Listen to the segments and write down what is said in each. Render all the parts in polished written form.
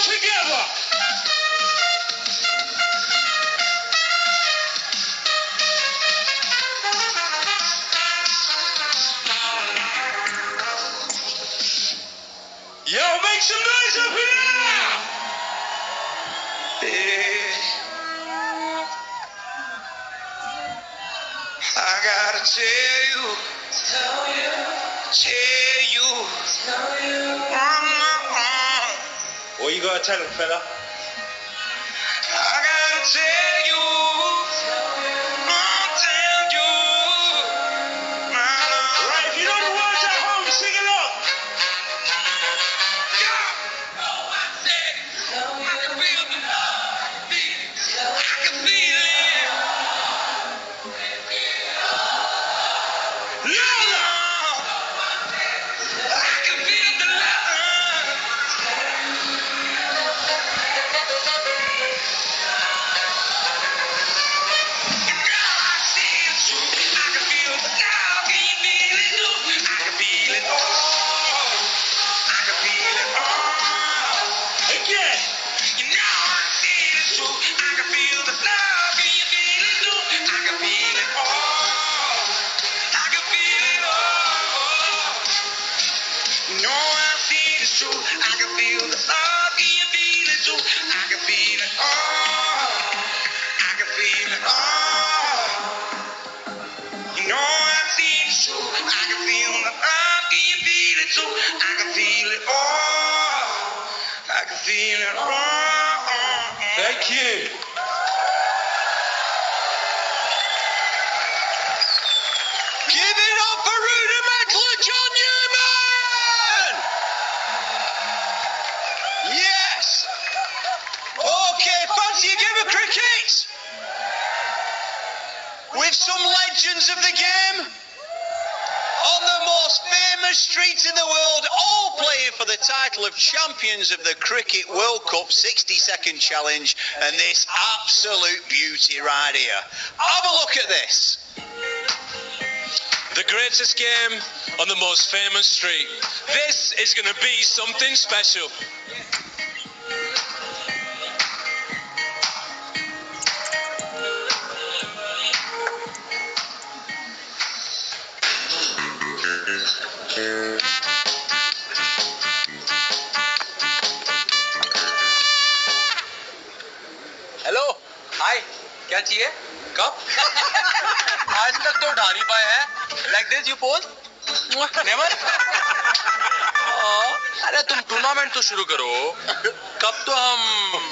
together. Yo, make some noise up here! Yeah. I gotta tell you. What you gotta tell him, fella? I gotta tell you. Right, if you know the words at home, sing along. Thank you. Give it up for Rudimental John Newman! Yes! Okay, fancy a game of cricket? With some legends of the game on the most famous street in the world, all playing for the title of champions of the Cricket World Cup 60-second challenge, and this absolute beauty right here. Have a look at this. The greatest game on the most famous street. This is going to be something special. Hello hi क्या चाहिए कब आज तक तो उठा नहीं पाए हैं like this you pose never अरे तुम टूर्नामेंट तो शुरू करो कब तो हम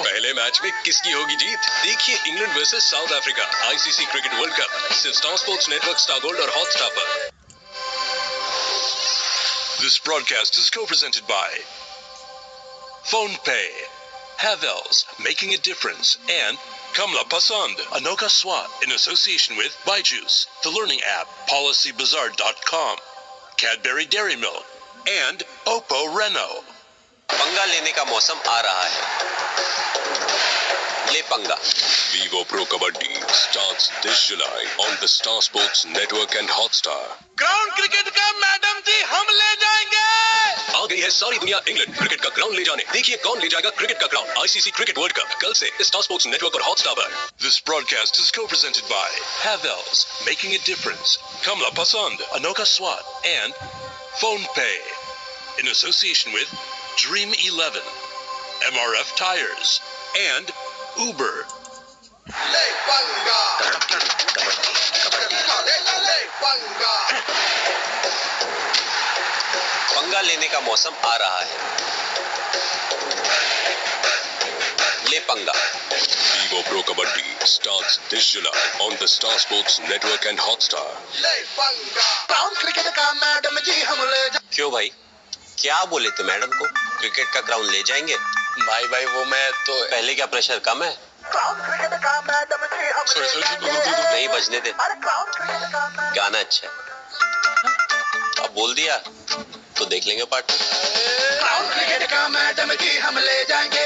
पहले मैच में किसकी होगी जीत देखिए England versus South Africa ICC cricket World Cup सिर्फ Star Sports Network Star Gold और हॉटस्टार पर This broadcast is co-presented by PhonePe, Havels, Making a Difference, and Kamla Pasand, Anoka Swat, in association with Byju's, the learning app, PolicyBazaar.com, Cadbury Dairy Milk, and Oppo Renault. पंगा लेने का मौसम आ रहा है ले पंगा Vivo Pro Kabaddi starts this July on the Star Sports Network and Hotstar. Ground cricket का madam जी हम ले जाएंगे। आ गई है सारी दुनिया इंग्लैंड क्रिकेट का क्राउन ले जाने देखिए कौन ले जाएगा क्रिकेट का crown ICC cricket World cup कल से स्टार स्पोर्ट्स नेटवर्क और हॉटस्टार पर This broadcast is co-presented by Havels, Making a Difference, Kamla Pasand, Anoka Swat, and PhonePe, in association with Dream 11, MRF Tires, and Uber. ले पंगा ले पंगा पंगा लेने का मौसम आ रहा है ले पंगा Vivo Pro Kabaddi starts this July on the Star Sports Network and Hotstar. ले पंगा ग्राउंड क्रिकेट का मैडम जी हम ले क्यों भाई क्या बोले थे मैडम को क्रिकेट का क्राउन ले जाएंगे भाई वो मैं तो पहले क्या प्रेशर कम है ग्राउंड क्रिकेट का मैडम जी हम ले जाएंगे नहीं बजने दे अरे ग्राउंड क्रिकेट का गाना अच्छा है अब बोल दिया तो देख लेंगे पार्ट ग्राउंड क्रिकेट का मैडम जी हम ले जाएंगे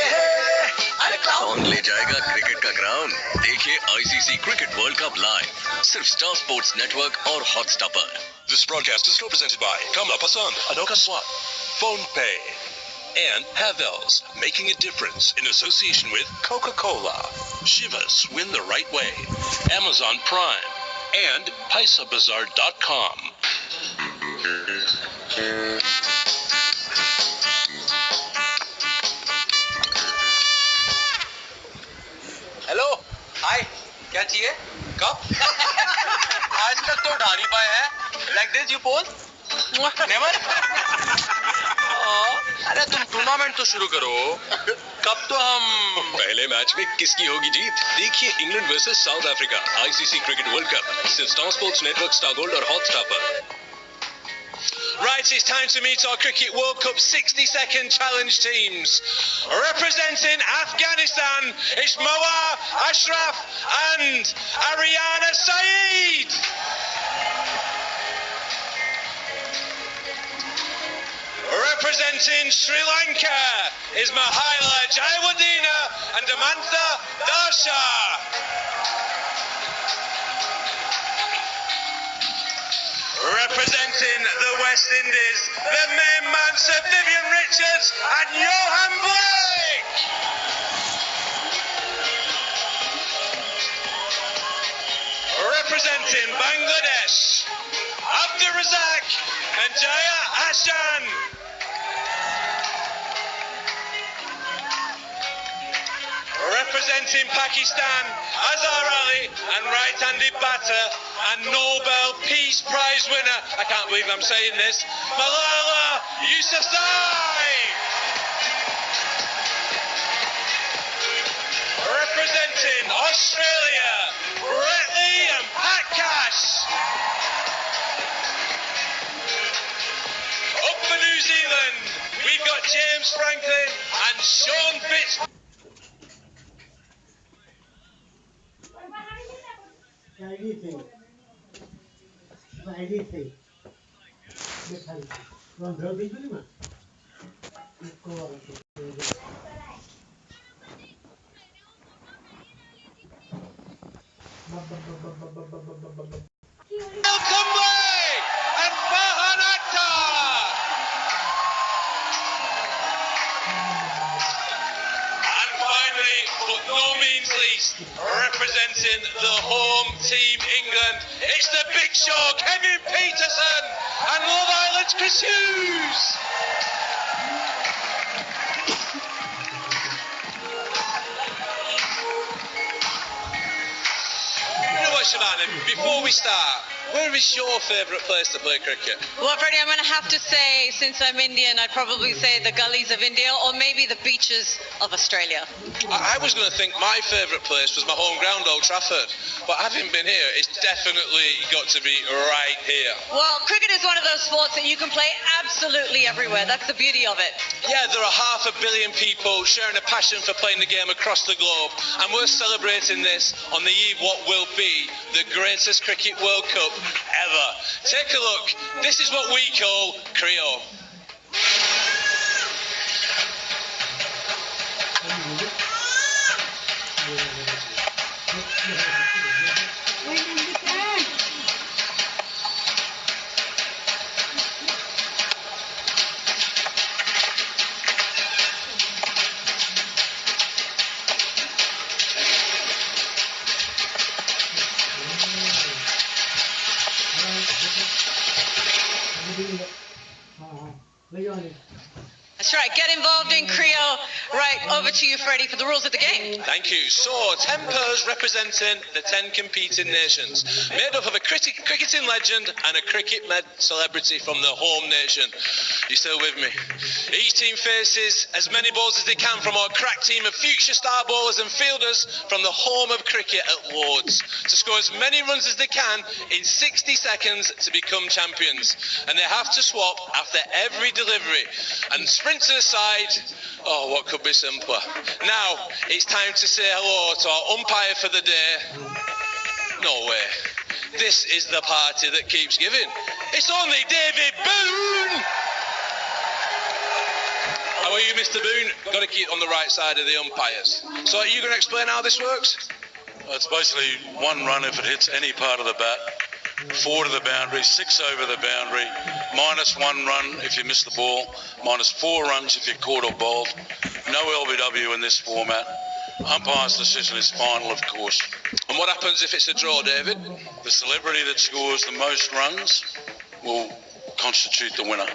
अरे कौन ले जाएगा क्रिकेट का क्राउन देखिए ICC cricket World cup live सिर्फ स्टार स्पोर्ट्स नेटवर्क और हॉटस्टार पर This broadcast is co-presented by Kamla Pasand, Anoka Swat, PhonePe, And Havells, making a difference in association with Coca-Cola. Chivas, win the right way. Amazon Prime. And PaisaBazaar.com. Hello hi क्या चाहिए cup आज तक तो उठा नहीं पाए हैं like this you pose never अरे तुम टूर्नामेंट तो शुरू करो कब तो हम पहले मैच में किसकी होगी जीत? देखिए England versus South Africa ICC cricket World Cup सिर्फ Star Sports Network, Star Gold और हॉटस्टार पर। Right, it's time to meet our Cricket World Cup 60-second challenge teams. Representing Afghanistan, it's Moa Ashraf and Ariana Saeed. Representing Sri Lanka is Mahaila Jayawardena and Amantha Darsha. Representing the West Indies, the main man Sir Vivian Richards and Johan Blake. Representing Bangladesh, Abdur Razak and Jaya Hassan. Representing Pakistan, Azhar Ali and right-handed batter and Nobel Peace Prize winner, I can't believe I'm saying this, Malala Yousafzai. Representing Australia, Brett Lee and Pat Cash. Up for New Zealand, we've got James Franklin and Sean Fitzpatrick. And Farhan Akhtar. And finally, but no means least, representing the home team England, it's the Big Show, Kevin Peterson and Love Island's Chris Hughes. You know what, Shabana, before we start, where is your favourite place to play cricket? Well, Freddie, I'm going to have to say, since I'm Indian, I'd probably say the gullies of India or maybe the beaches of Australia. I was going to think my favourite place was my home ground, Old Trafford. But having been here, it's definitely got to be right here. Well, cricket is one of those sports that you can play absolutely everywhere. That's the beauty of it. Yeah, there are 500 million people sharing a passion for playing the game across the globe. And we're celebrating this on the eve of what will be the greatest Cricket World Cup ever. Take a look. This is what we call Creole. That's right. Get involved in Creole. Right, over to you, Freddie, for the rules of the game. Thank you. So, 10 pairs representing the 10 competing nations, made up of a cricketing legend and a cricket-led celebrity from the home nation. You still with me? Each team faces as many balls as they can from our crack team of future star bowlers and fielders from the home of cricket at Lords to score as many runs as they can in 60 seconds to become champions. And they have to swap after every delivery and sprint to the side. Oh, what could be simpler? Now, it's time to say hello to our umpire for the day. No way. This is the party that keeps giving. It's only David Boone! How are you, Mr. Boone? Got to keep on the right side of the umpires. So are you going to explain how this works? Well, it's basically one run if it hits any part of the bat, 4 to the boundary, 6 over the boundary, -1 run if you miss the ball, -4 runs if you're caught or bowled. No LBW in this format. Umpire's decision is final, of course. And what happens if it's a draw, David? The celebrity that scores the most runs will constitute the winner.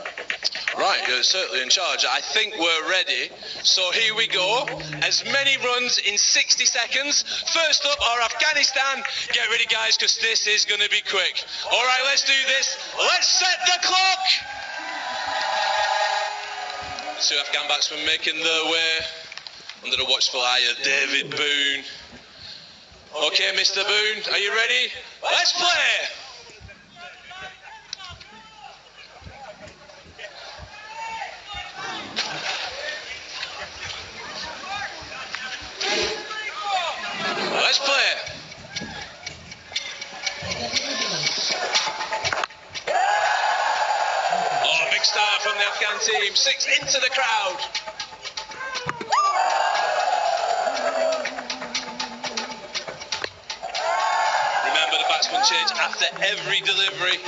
Right, you're certainly in charge. I think we're ready. So here we go. As many runs in 60 seconds. First up are Afghanistan. Get ready, guys, because this is going to be quick. All right, let's do this. Let's set the clock. The 2 Afghan batsmen making their way under the watchful eye of David Boone. Okay, Mr. Boone, are you ready? Let's play. Let's play. Oh, big start from the Afghan team. 6 into the crowd. Remember, the batsman change after every delivery.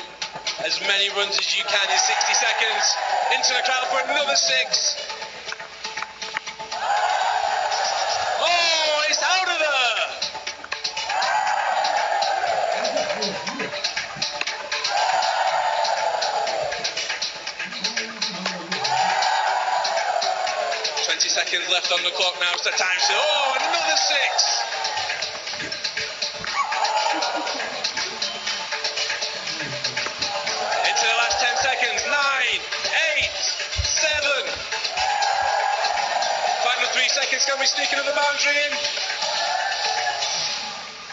As many runs as you can in 60 seconds. Into the crowd for another 6. Oh, it's out of there. 20 seconds left on the clock now. It's the time to. Oh, another 6. Into the last 10 seconds. 9, 8, 7. Final 3 seconds. Can we sneak another boundary in?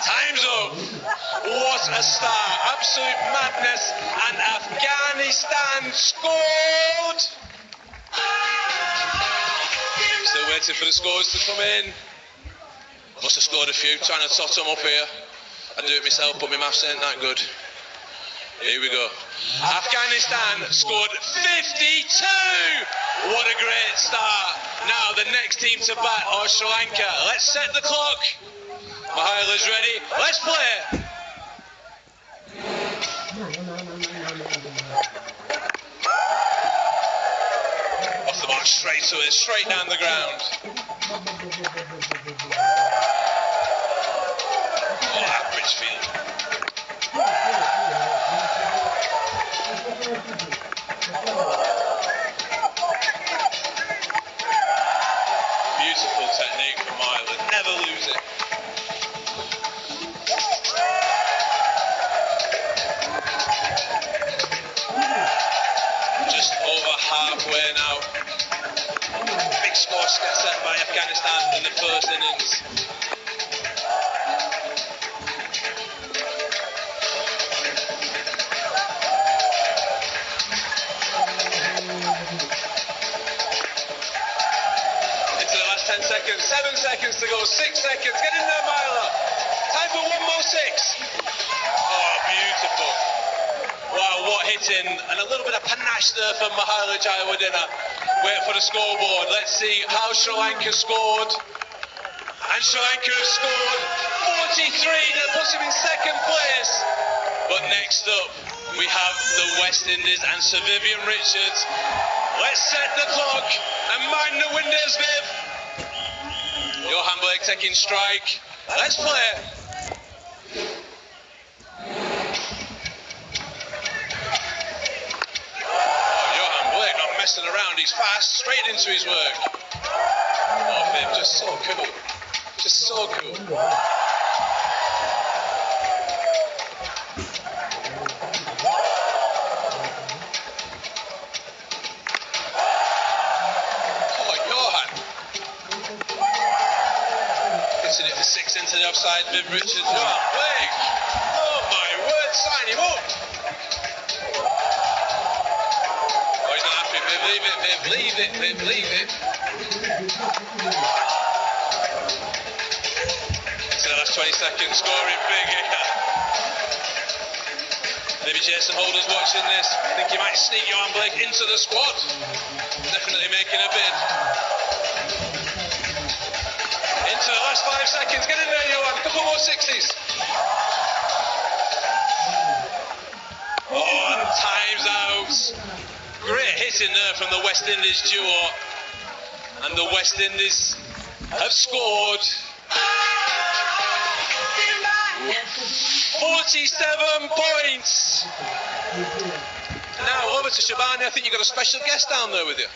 Time's up. What a start. Absolute madness. And Afghanistan scored. Still waiting for the scores to come in. Must have scored a few, trying to tot them up here. I do it myself, but my maths ain't that good. Here we go. Afghanistan scored 52! What a great start. Now the next team to bat are Sri Lanka. Let's set the clock. Mahala's ready. Let's play. Off the mark, straight to it, straight down the ground. Oh, that Bridgefield. Beautiful technique from Mahela. Never lose it. Just over halfway now. Big score gets set by Afghanistan in the first innings. Into the last 10 seconds, 7 seconds to go, 6 seconds. Get in there, Mahela. Time for one more 6. Oh, beautiful. Wow, what hitting, and a little bit of panache there from Mahela Jayawardena. Wait for the scoreboard. Let's see how Sri Lanka scored. And Sri Lanka have scored 43. That puts him in second place. But next up, we have the West Indies and Sir Vivian Richards. Let's set the clock and mind the windows, Viv. Johan Blake taking strike. Let's play. Messing around, he's fast, straight into his work. Oh, Viv, just so cool. Just so cool. Oh, Johan. Hitting it for 6 into the offside, Viv Richards. Johan Blake. Oh, my word, sign him up. Leave it, Viv, leave it, Viv, leave it. Into the last 20 seconds, scoring big here. Maybe Jason Holder's watching this. I think he might sneak Johan Blake into the squad. Definitely making a bid. Into the last 5 seconds, get in there, Johan. Couple more 60s. Oh, and time's out. Great hitting there from the West Indies duo. And the West Indies have scored 47 points. Now over to Shabani. I think you've got a special guest down there with you.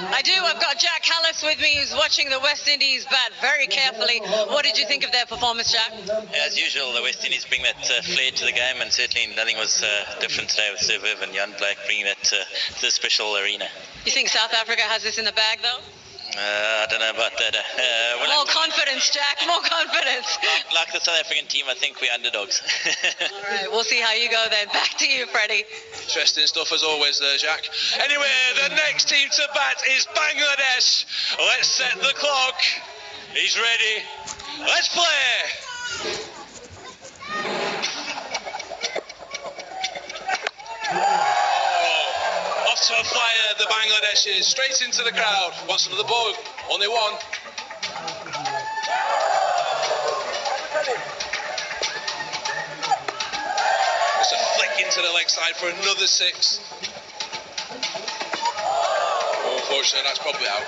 I do. I've got Jack Callis with me, who's watching the West Indies bat very carefully. What did you think of their performance, Jack? As usual, the West Indies bring that flair to the game, and certainly nothing was different today with Sir Viv and Jan Blake bringing that to the special arena. You think South Africa has this in the bag, though? I don't know about that. More confidence, Jack, more confidence. Like the South African team, I think we're underdogs. All right, we'll see how you go then. Back to you, Freddie. Interesting stuff as always there, Jack. Anyway, the next team to bat is Bangladesh. Let's set the clock. He's ready. Let's play. Oh, off to a flyer, the Bangladeshis. Straight into the crowd. Wants another ball. Only one. It's a flick into the leg side for another 6. Oh, unfortunately, that's probably out.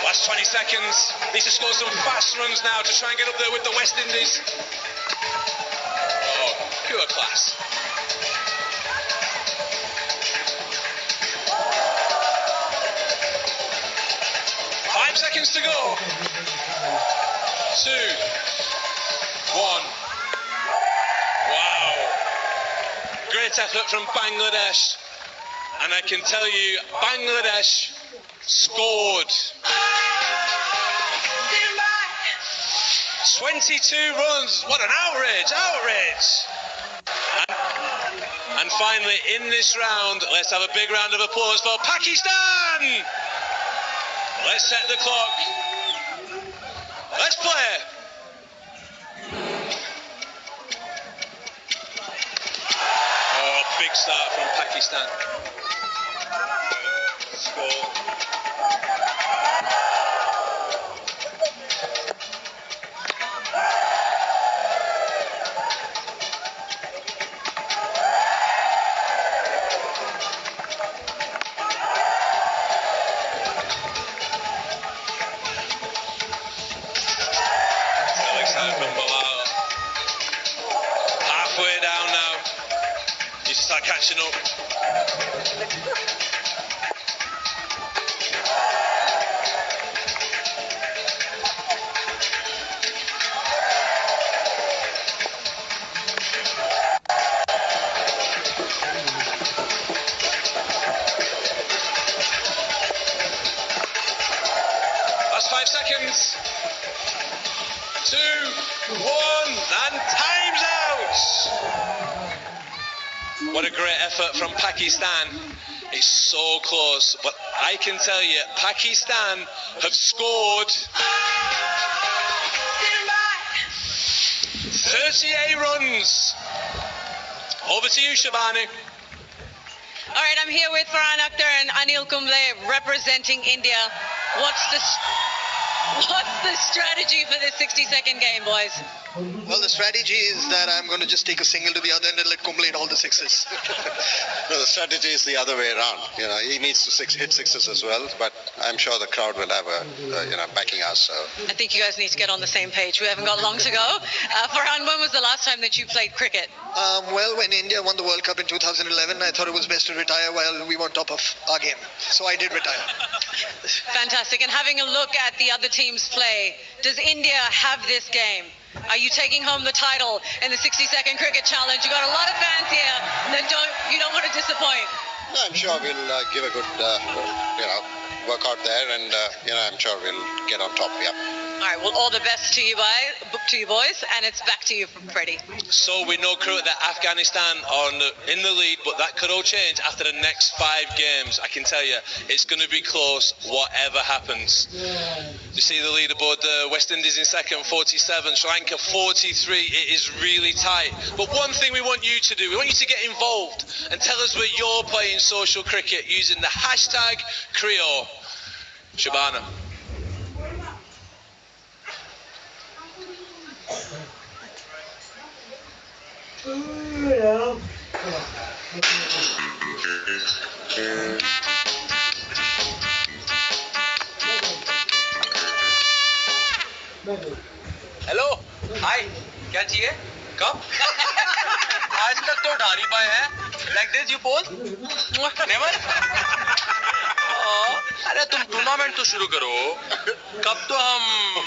Last 20 seconds. Needs to score some fast runs now to try and get up there with the West Indies. Oh, pure class. Five seconds to go. 2, 1. Wow. Great effort from Bangladesh. And I can tell you, Bangladesh scored 22 runs. What an outrage. And finally, in this round, let's have a big round of applause for Pakistan. Let's set the clock. Let's play. Oh, big start from Pakistan. Score. Halfway down now. You start catching up. Last 5 seconds. 2, 1, and time's out. What a great effort from Pakistan. It's so close, but I can tell you, Pakistan have scored 38 runs. Over to you, Shabani. All right, I'm here with Farhan Akhtar and Anil Kumble representing India. What's the strategy for this 60-second game, boys? Well, the strategy is that I'm going to just take a single to the other end and let Kumble hit all the sixes. No, the strategy is the other way around. You know, he needs to hit sixes as well, but I'm sure the crowd will have backing us. So I think you guys need to get on the same page. We haven't got long to go. Farhan, when was the last time that you played cricket? Well, when India won the World Cup in 2011, I thought it was best to retire while we were on top of our game. So I did retire. Fantastic. And having a look at the other teams play, does India have this game? Are you taking home the title in the 60-second cricket challenge? You got a lot of fans here that you don't want to disappoint. I'm sure we'll give a good, workout there, and I'm sure we'll get on top. Yeah. right, well, all the best to you, boys, and it's back to you, Freddie. So we know currently that Afghanistan are in the lead, but that could all change after the next 5 games. I can tell you, it's going to be close, whatever happens. You see the leaderboard there, West Indies in second, 47, Sri Lanka 43. It is really tight. But one thing we want you to do, we want you to get involved and tell us where you're playing social cricket using the hashtag Creole. Shabana. Hello hi क्या चाहिए cup आज तक तो उठा नहीं पाए हैं like this you pose never अरे तुम टूर्नामेंट तो शुरू करो कब तो हम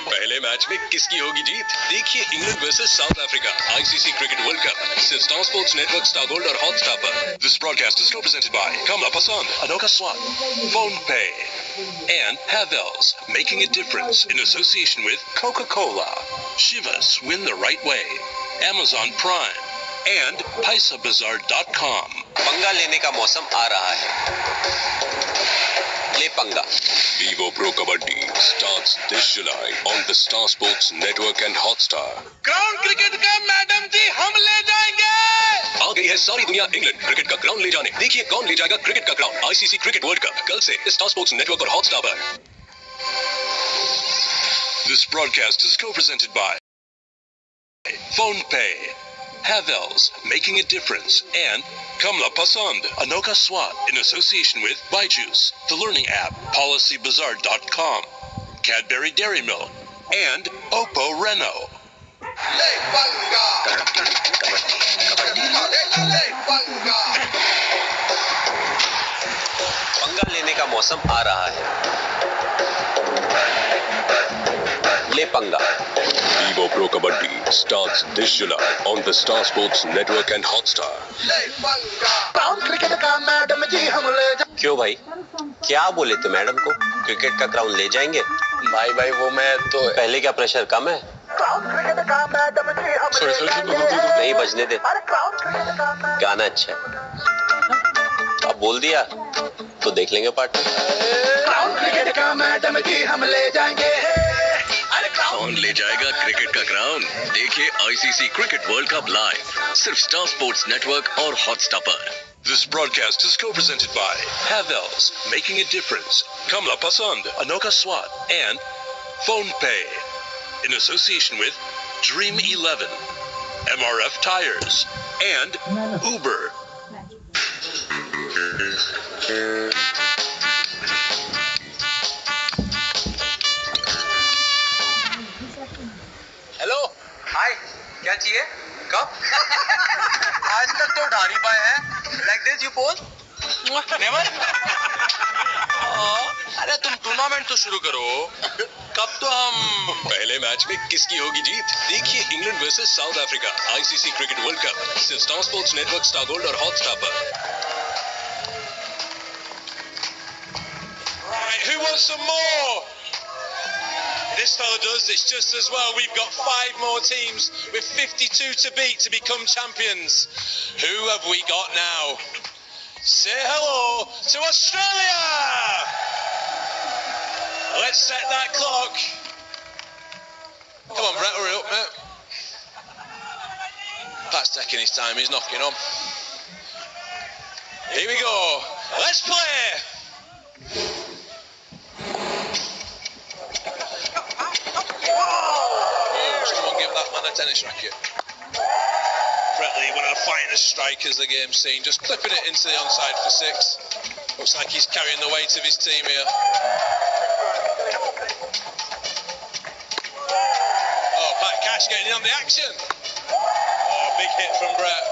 पहले मैच में किसकी होगी जीत? देखिए England versus South Africa ICC cricket World Cup सिर्फ Star Sports Network, Star Gold और हॉटस्टार पर. This broadcast is co-presented by Kamla Pasand, Anoka Swat, Phone Pay, and Havels, making a difference in association with Coca-Cola. Shivas, win the right way. Amazon Prime and PaisaBazaar.com. पंगा लेने का मौसम आ रहा है. ले पंगा. Vivo Pro Kabaddi starts this July on the Star Sports Network and Hotstar. Ground cricket का madam जी हम ले जाएंगे. आ गई है सारी दुनिया इंग्लैंड क्रिकेट का क्राउन ले जाने. देखिए कौन ले जाएगा क्रिकेट का crown. ICC cricket World cup कल से स्टार स्पोर्ट्स नेटवर्क और हॉटस्टार पर. This broadcast is co-presented by Phone Pay, Havels, making a difference, and Kamla Pasand, Anoka Swat, in association with Byju's, the learning app, PolicyBazaar.com, Cadbury Dairy Milk, and Oppo Renault. पंगा लेने का मौसम आ रहा है. ले पंगा. Vivo Pro Kabaddi starts this July on the Star Sports Network and Hotstar. क्यों भाई, क्या बोले थे मैडम को? क्रिकेट का क्राउन ले जाएंगे? भाई वो मैं तो पहले क्या प्रेशर कम है? नहीं बजने दे. गाना अच्छा है. अब बोल दिया तो देख लेंगे पार्टनर. कौन ले जाएगा क्रिकेट का क्राउन? देखिए ICC cricket World cup live सिर्फ स्टार स्पोर्ट्स नेटवर्क और हॉटस्टार पर. This broadcast is co-presented by Havels, making a difference, Kamla Pasand, Anoka Swat, and Phone Pay, in association with Dream 11, MRF Tires, and Uber. Hello hi क्या चाहिए cup आज तक तो उठा नहीं पाए हैं like this you pose never अरे तुम टूर्नामेंट तो शुरू करो कब तो हम पहले मैच में किसकी होगी जीत? देखिए England versus South Africa ICC cricket World Cup सिर्फ Star Sports Network, Star Gold और हॉटस्टार पर. Right, who wants some more? This fella does. It's just as well. We've got 5 more teams with 52 to beat to become champions. Who have we got now? Say hello to Australia! Let's set that clock. Come on, Brett, hurry up, mate. Pat's taking his time. He's knocking on. Here we go. Let's play. Someone give that man a tennis racket. Brett Lee, one of the finest strikers the game's seen, just clipping it into the onside for 6. Looks like he's carrying the weight of his team here. Oh, Pat Cash getting in on the action. Oh, big hit from Brett.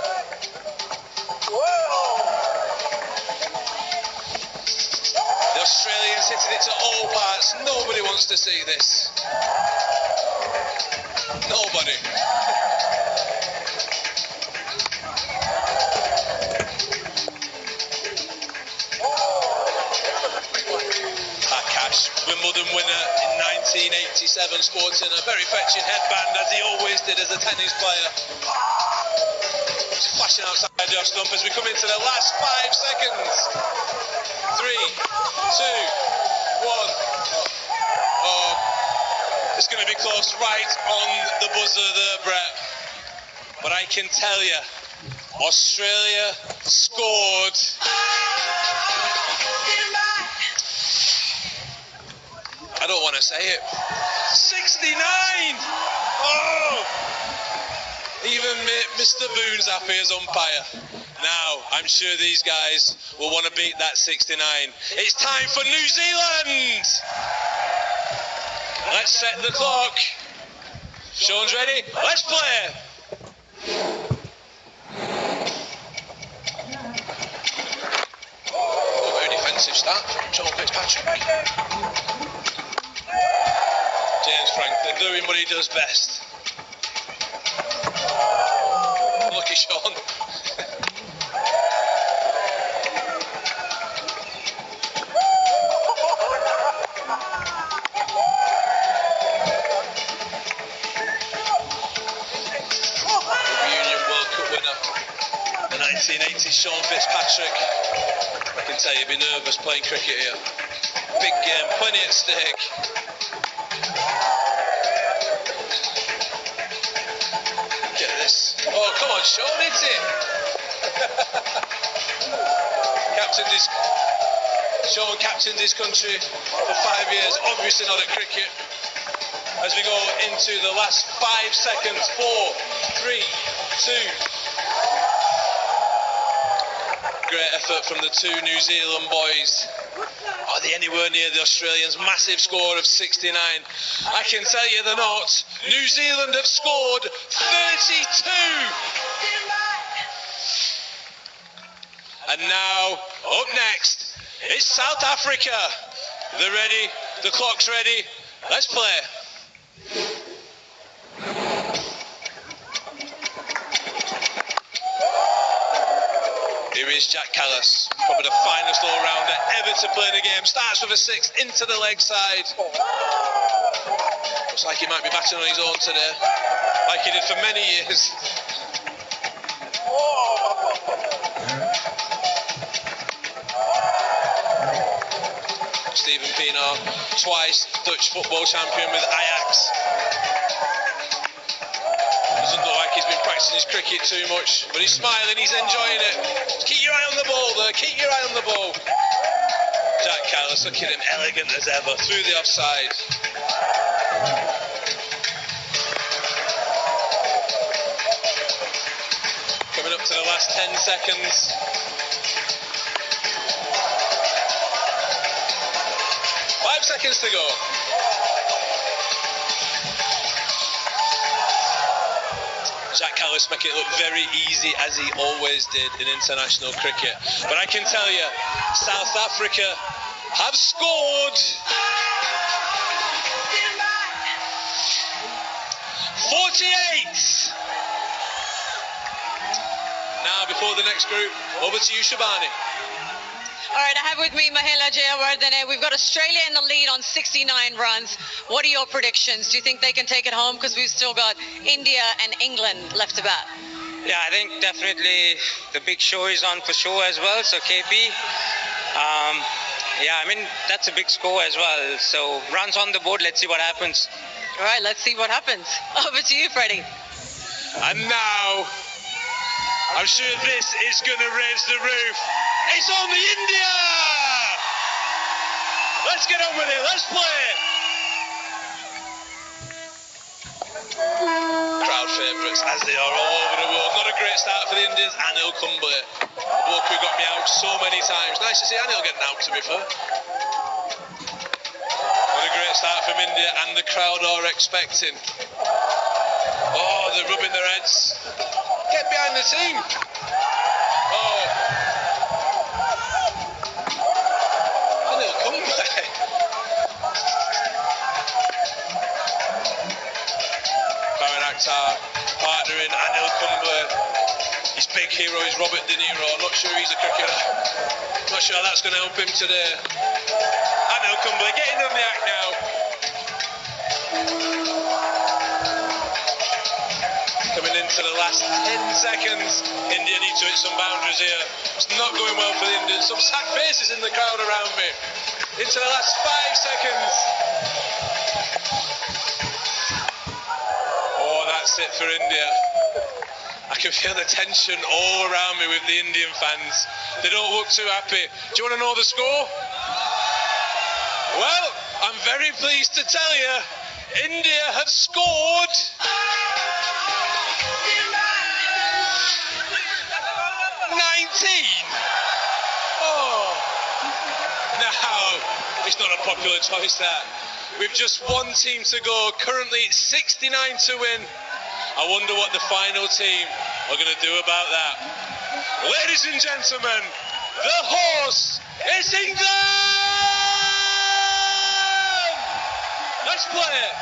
The Australians hitting it to all parts. Nobody wants to see this. Nobody. Pat Cash, Wimbledon winner in 1987 sports in a very fetching headband, as he always did as a tennis player. He's flashing outside the off stump as we come into the last 5 seconds. 3, 2, 1. Oh, it's going to be close, right on the buzzer there, Brett. But I can tell you, Australia scored. I don't want to say it. 69! Oh! Even Mr. Boone's happy as umpire. Now, I'm sure these guys will want to beat that 69. It's time for New Zealand! Let's set the clock. Sean's ready? Let's play! Oh, very defensive start from Sean Fitzpatrick. James Franklin doing what he does best. Lucky Sean. Reunion World Cup winner, the 1980s Sean Fitzpatrick. I can tell you'd be nervous playing cricket here. Big game, plenty at stake. Get this. Oh, come on, Sean, hit it. Sean captained his country for 5 years, obviously not at cricket. As we go into the last 5 seconds, 4, 3, 2. Great effort from the two New Zealand boys. Are they anywhere near the Australians' massive score of 69? I can tell you they're not. New Zealand have scored 32. And now, up next, it's South Africa. They're ready. The clock's ready. Let's play. Here is Jack Callis, probably the finest all-rounder ever to play the game. Starts with a 6 into the leg side. Looks like he might be batting on his own today, like he did for many years. Stephen Pienaar, twice Dutch football champion with Ajax. Doesn't look like he's been practicing his cricket too much, but he's smiling, he's enjoying it. Keep your eye on the ball there, keep your eye on the ball. Jack Callis, look at him, elegant as ever, through the offside. Coming up to the last 10 seconds. Seconds to go. Jack Callis making it look very easy, as he always did in international cricket. But I can tell you, South Africa have scored 48. Now, before the next group, over to you, Shabani. All right, I have with me Mahela Jayawardene. We've got Australia in the lead on 69 runs. What are your predictions? Do you think they can take it home? Because we've still got India and England left to bat. Yeah, I think definitely the big show is on for sure as well. So KP, yeah, I mean, that's a big score as well. So runs on the board. Let's see what happens. All right, let's see what happens. Over to you, Freddie. And now, I'm sure this is going to raise the roof. It's only India! Let's get on with it. Let's play. Crowd favourites, as they are all over the world. Not a great start for the Indians. Anil Kumble, the bloke who got me out so many times. Nice to see Anil getting out, to be fair. What a great start from India, and the crowd are expecting. Oh, they're rubbing their heads. Get behind the team. Oh. Anil Kumble. Pawan Akhtar partnering Anil Kumble. His big hero is Robert De Niro. I'm not sure he's a cricketer. Not sure that's going to help him today. Anil Kumble getting on the act now. last 10 seconds. India need to hit some boundaries here. It's not going well for the Indians. Some sad faces in the crowd around me. Into the last 5 seconds. Oh, that's it for India. I can feel the tension all around me with the Indian fans. They don't look too happy. Do you want to know the score? Well, I'm very pleased to tell you, India have scored 19. Oh, no, it's not a popular choice that. With just one team to go, currently it's 69 to win. I wonder what the final team are going to do about that. Ladies and gentlemen, the horse is England! Let's play it.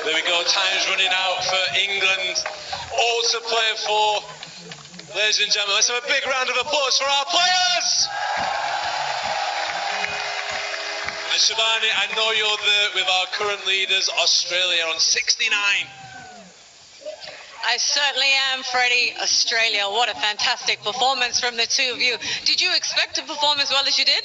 There we go, time's running out for England. All to play for. Ladies and gentlemen, let's have a big round of applause for our players! And Shivani, I know you're there with our current leaders, Australia, on 69. I certainly am, Freddie. Australia, what a fantastic performance from the two of you. Did you expect to perform as well as you did?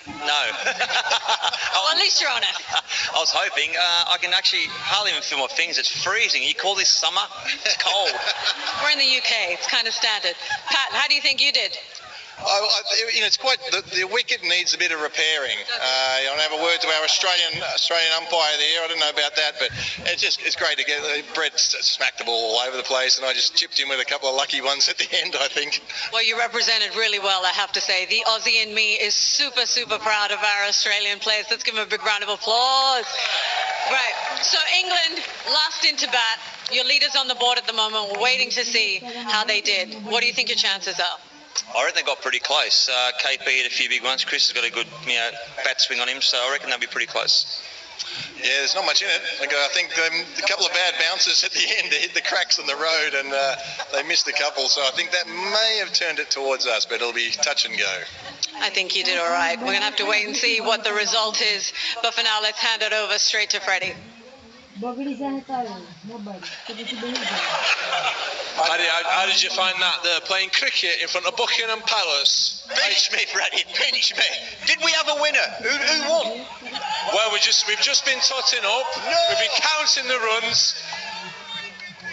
No. Well, at least you're honest. I was hoping. I can actually hardly even feel my fingers. It's freezing. You call this summer? It's cold. We're in the UK. It's kind of standard. Pat, how do you think you did? It's quite the wicket needs a bit of repairing. I'll have a word to our Australian umpire there. I don't know about that, but it's great to get. Brett smacked the ball all over the place, and I just chipped in with a couple of lucky ones at the end, I think. Well, you represented really well, I have to say. The Aussie in me is super, super proud of our Australian players. Let's give them a big round of applause. Right. So England last into bat. Your leaders on the board at the moment. We're waiting to see how they did. What do you think your chances are? I reckon they got pretty close. KP hit a few big ones. Chris has got a good, bat swing on him, so I reckon they'll be pretty close. Yeah, there's not much in it. I think a couple of bad bounces at the end to hit the cracks in the road, and they missed a couple. So I think that may have turned it towards us, but it'll be touch and go. I think you did all right. We're going to have to wait and see what the result is. But for now, let's hand it over straight to Freddie. Paddy, how did you find that playing cricket in front of Buckingham Palace? Pinch me, Freddie, pinch me. Did we have a winner? Who won? Well, we've just been totting up. No. We've been counting the runs.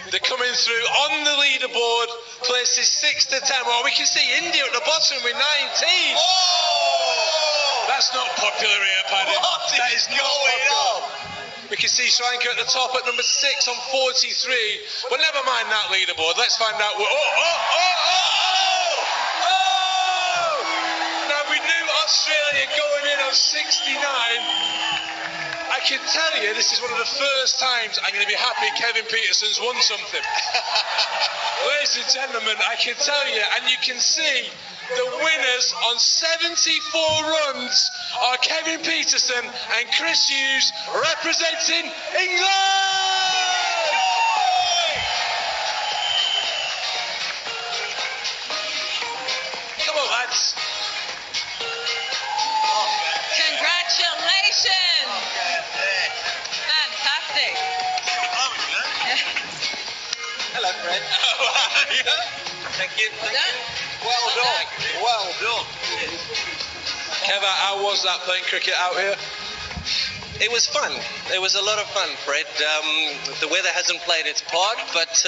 They're coming through on the leaderboard, places 6 to 10. Well, we can see India at the bottom with 19. Oh! That's not popular here, Paddy. That is not popular. We can see Sri Lanka at the top at number 6 on 43. But never mind that leaderboard. Let's find out. Now we knew Australia going in on 69. I can tell you this is one of the first times I'm going to be happy Kevin Peterson's won something. Ladies and gentlemen, I can tell you, and you can see the winners on 74 runs are Kevin Peterson and Chris Hughes representing England! Come on, lads. Congratulations! Fantastic. Hello, Fred. Thank you. Done. Well done. Well done. Keva, how was that playing cricket out here? It was fun. It was a lot of fun, Fred. The weather hasn't played its part, but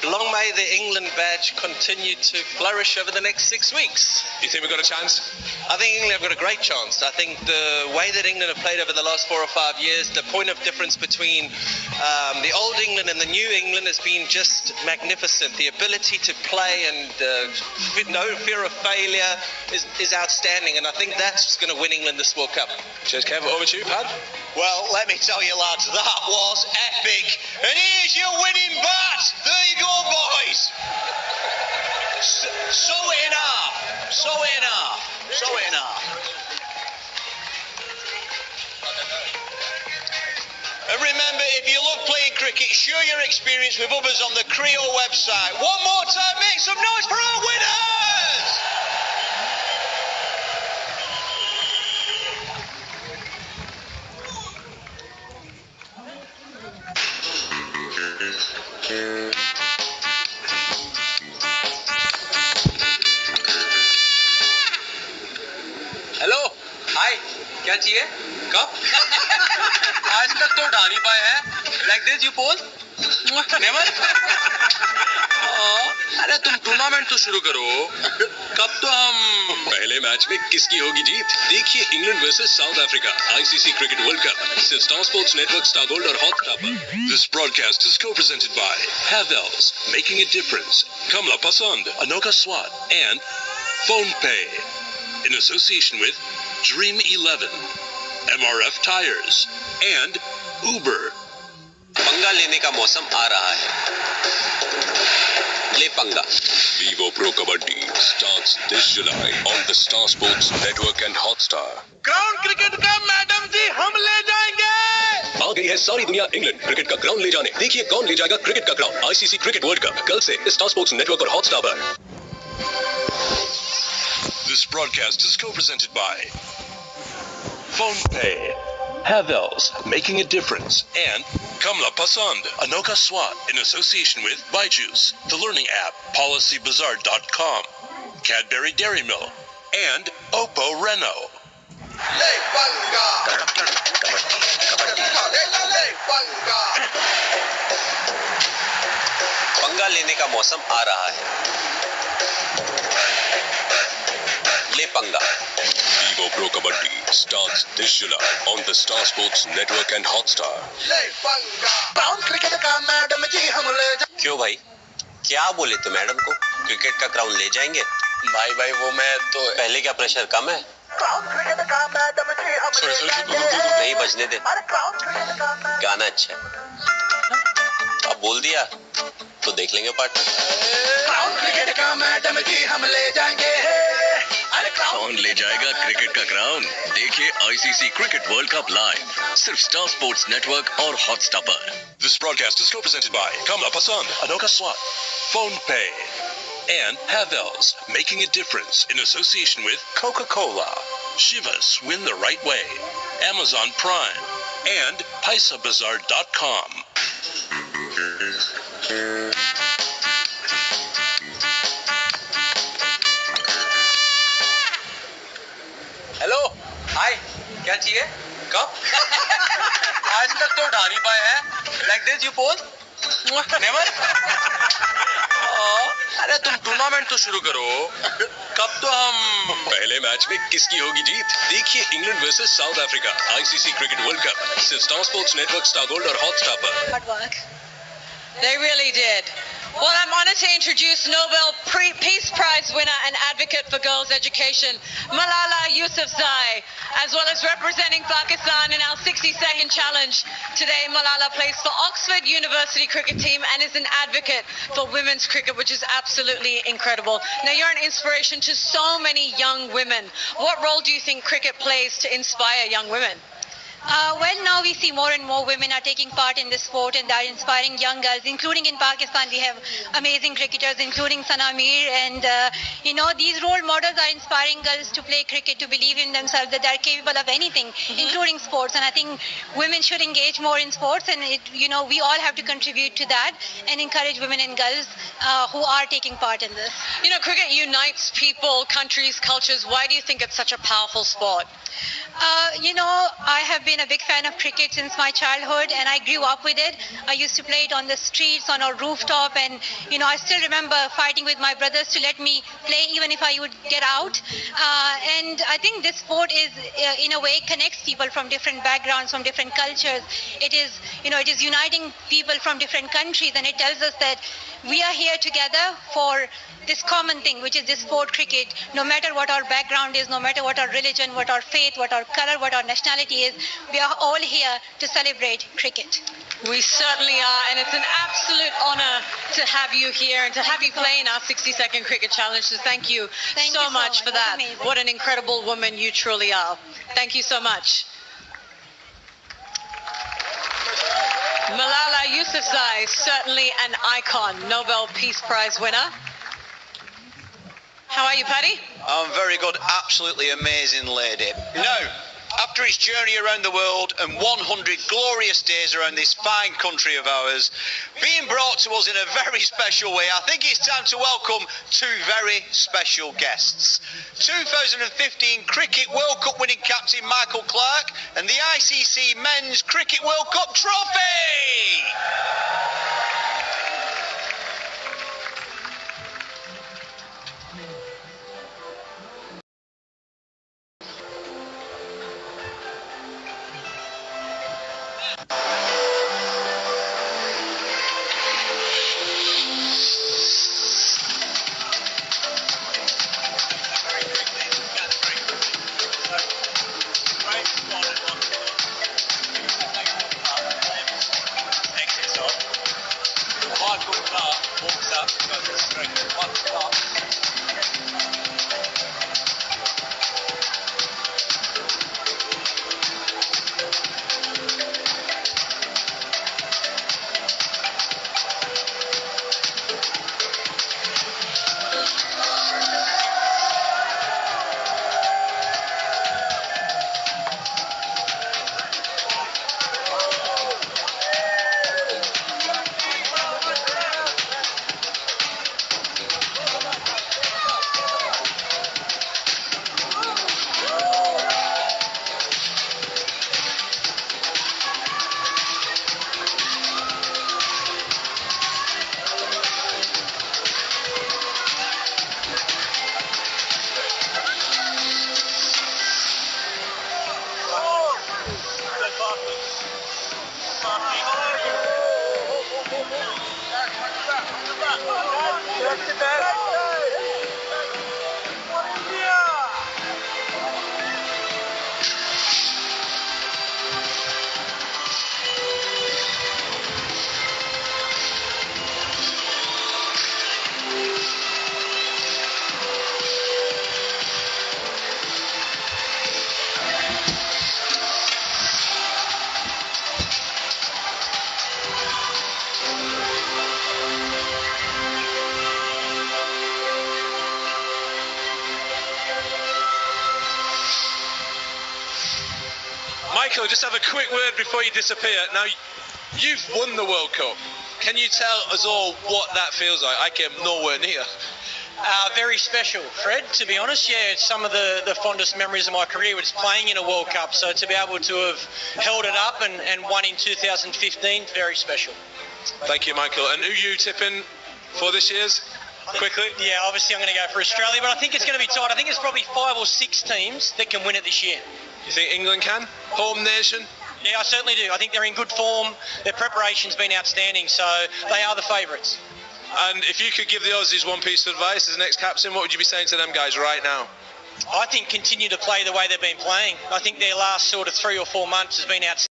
long may the England badge continue to flourish over the next 6 weeks. You think we've got a chance? I think England have got a great chance. I think the way that England have played over the last 4 or 5 years, the point of difference between the old England and the new England has been just magnificent. The ability to play and with no fear of failure is outstanding, and I think that's going to win England this World Cup. Cheers, Kev. Over to you, Pad. Well, let me tell you, lads, that was epic. And here's your winning bat. There you go, boys. Sew it in half. Sew it in half. Sew it in half. And remember, if you love playing cricket, share your experience with others on the Creo website. One more time, make some noise for our winners! Hello hi क्या चाहिए cup आज तक तो उठा नहीं पाए हैं like this you pose never अरे तुम टूर्नामेंट तो शुरू करो कब तो हम पहले मैच में किसकी होगी जीत? देखिए England versus South Africa ICC cricket World Cup सिर्फ Star Sports Network, Star Gold और हॉटस्टार पर। This broadcast is co-presented by Havells, making a difference, Kamla Pasand, Anoka Swat, and PhonePay, in association with Dream 11, MRF Tires, and Uber. पंगा लेने का मौसम आ रहा है। ले पंगा। Vivo Pro Kabaddi starts this July on the Star Sports Network and Hotstar. Ground cricket का madam जी हम ले जाएंगे। आ गई है सारी दुनिया इंग्लैंड क्रिकेट का क्राउन ले जाने। देखिए कौन ले जाएगा क्रिकेट का crown ICC cricket World cup कल से स्टार स्पोर्ट्स नेटवर्क और हॉटस्टार पर। This broadcast is co-presented by PhonePay, Havells, making a difference, and Kamla Pasand, Anoka Swat, in association with Byju's, the learning app, PolicyBazaar.com, Cadbury Dairy Milk, and Oppo Renault. पंगा लेने का मौसम आ रहा है। ले पंगा। Vivo Pro Kabaddi starts this July on the Star Sports Network and Hotstar. क्यों भाई? क्या बोले तो मैडम को? क्रिकेट का क्राउन ले जाएंगे? भाई वो मैं तो पहले क्या प्रेशर कम है? नहीं बजने दे। गाना अच्छा है। अब बोल दिया तो देख लेंगे पार्टनर। कौन ले जाएगा क्रिकेट का क्राउन? देखिए ICC cricket World cup live सिर्फ स्टार स्पोर्ट्स नेटवर्क और हॉटस्टार पर। This broadcast is co-presented by Kamla Pasand, Anoka Swat, PhonePay, and Havells, making a difference, in association with Coca-Cola, Chivas, win the right way, Amazon Prime, and PaisaBazaar.com. Hello hi क्या चाहिए cup आज तक तो उठा नहीं पाए हैं like this you pose never अरे तुम टूर्नामेंट तो शुरू करो कब तो हम पहले मैच में किसकी होगी जीत? देखिए England versus South Africa ICC cricket World Cup सिर्फ Star Sports Network, Star Gold और हॉटस्टार पर। Hard work. They really did. Well, I'm honored to introduce Nobel Peace Prize winner and advocate for girls' education, Malala Yousafzai, as well as representing Pakistan in our 60-second challenge. Today, Malala plays for Oxford University cricket team and is an advocate for women's cricket, which is absolutely incredible. Now, you're an inspiration to so many young women. What role do you think cricket plays to inspire young women? Well, now we see more and more women are taking part in this sport and they are inspiring young girls, including in Pakistan. We have amazing cricketers, including Sana Mir. And, these role models are inspiring girls to play cricket, to believe in themselves, that they are capable of anything, including sports. And I think women should engage more in sports. And, we all have to contribute to that and encourage women and girls who are taking part in this. Cricket unites people, countries, cultures. Why do you think it's such a powerful sport? I have been a big fan of cricket since my childhood, and I grew up with it. I used to play it on the streets, on a rooftop, and I still remember fighting with my brothers to let me play even if I would get out. And I think this sport is, in a way, connects people from different backgrounds, from different cultures. It is uniting people from different countries, and it tells us that we are here together for this common thing, which is this sport, cricket. No matter what our background is, no matter what our religion, what our faith, what our color, what our nationality is, we are all here to celebrate cricket. We certainly are, and it's an absolute honor to have you here and to have you play in our 60-second cricket challenge. So thank you so much for that. What an incredible woman you truly are. Thank you so much. Malala Yousafzai, certainly an icon, Nobel Peace Prize winner. How are you, Paddy? I'm very good. Absolutely amazing lady. Now, after its journey around the world and 100 glorious days around this fine country of ours, being brought to us in a very special way, I think it's time to welcome two very special guests. 2015 Cricket World Cup winning captain Michael Clarke and the ICC Men's Cricket World Cup trophy! Michael, just have a quick word before you disappear. Now, you've won the World Cup. Can you tell us all what that feels like? I came nowhere near. Very special, Fred, to be honest. Yeah, it's some of the fondest memories of my career was playing in a World Cup. So to be able to have held it up and won in 2015, very special. Thank you, Michael. And who are you tipping for this year's? Quickly? Yeah, obviously I'm going to go for Australia, but I think it's going to be tight. I think it's probably 5 or 6 teams that can win it this year. You think England can? Home nation? Yeah, I certainly do. I think they're in good form. Their preparation's been outstanding, so they are the favourites. And if you could give the Aussies one piece of advice as next captain, what would you be saying to them guys right now? I think continue to play the way they've been playing. I think their last sort of 3 or 4 months has been outstanding.